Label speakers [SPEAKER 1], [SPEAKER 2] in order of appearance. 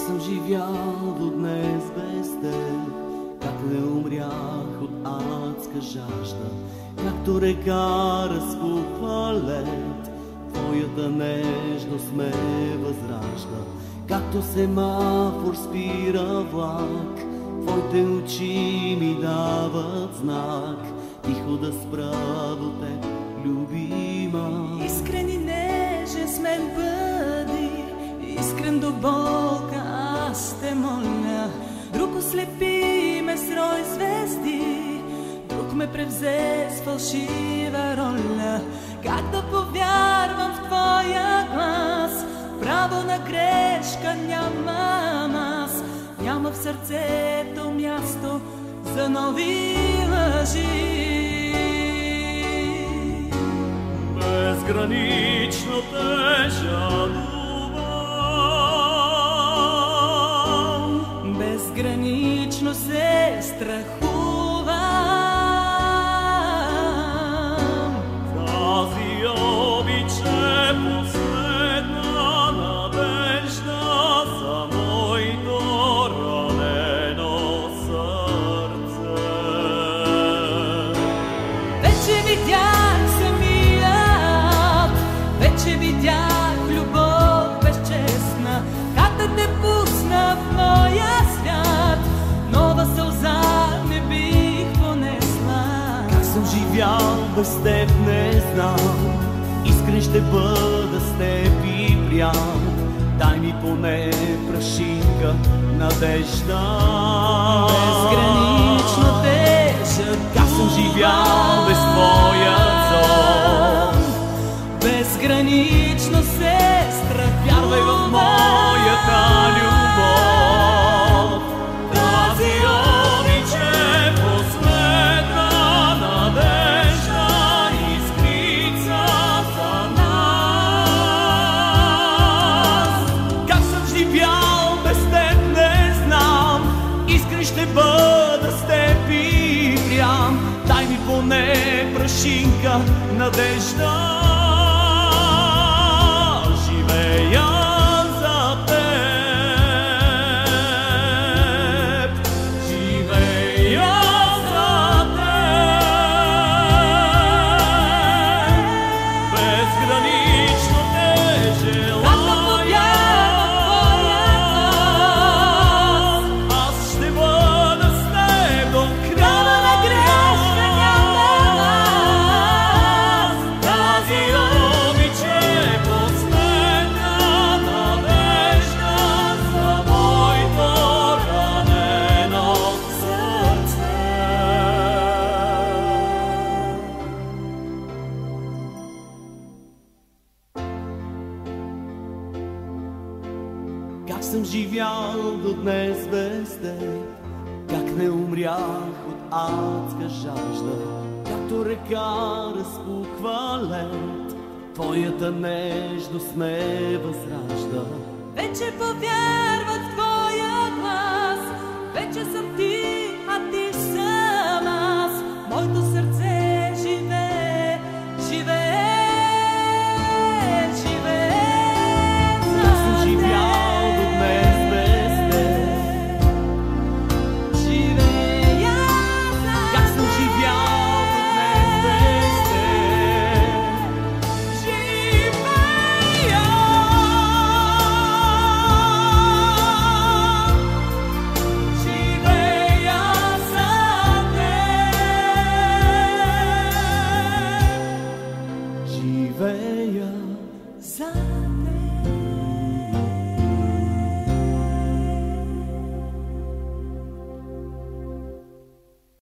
[SPEAKER 1] съм живял до днес без теб, как не умрях от адска жажда, както река разпухва лед, твоята нежност ме възражда, както семафор спира влак, твоите очи ми дават знак, тихо да спра до теб, любима.
[SPEAKER 2] Искрен и нежен с мен бъди, искрен до болка, аз те моля. Друг ослепи ме с рой звезди, друг ме превзе с фалшива роля. Как да повярвам в твоя глас? Право на грешка нямам аз, няма в сърцето място за нови лъжи.
[SPEAKER 1] Безгранично те жадувам,
[SPEAKER 2] безгранично се страхувам.
[SPEAKER 1] тази обич е последна надежда за моето ранено сърце.
[SPEAKER 2] Вече видях самият, вече видях любов безчестна, как да те пусна в моя свят, нова сълза не бих понесла.
[SPEAKER 1] Как съм живял без теб не знам, искрен ще бъда с теб и прям, дай ми поне прашинка надежда.
[SPEAKER 2] Безгранично те жадувам,
[SPEAKER 1] как съм живял без твоя зов,
[SPEAKER 2] безгранично се страхувам.
[SPEAKER 1] вярвай в моята любов, тази обич е последна надежда, искрица за нас. Как съм живял без теб не знам, искрен ще бъда с теб и прям, дай ми поне прашинка надежда. Живея за теб, живея за теб, безгранично те желая. Аз ще бъда с теб до края на грешка нямам аз. Тази обич е последна надежда за моето ранено сърце. Как съм живял до днес без теб, как не умрях от адска жажда, както река разпухва лед, твоята нежност ме възражда.
[SPEAKER 2] Вече повярвах в твоя глас, вече съм ти, а ти съм аз. Моето сърце живее, живее, живее за
[SPEAKER 1] Как съм живял до днес без теб,
[SPEAKER 2] живея за
[SPEAKER 1] как съм живял до днес без теб,
[SPEAKER 2] живея, живея за
[SPEAKER 1] живея
[SPEAKER 2] за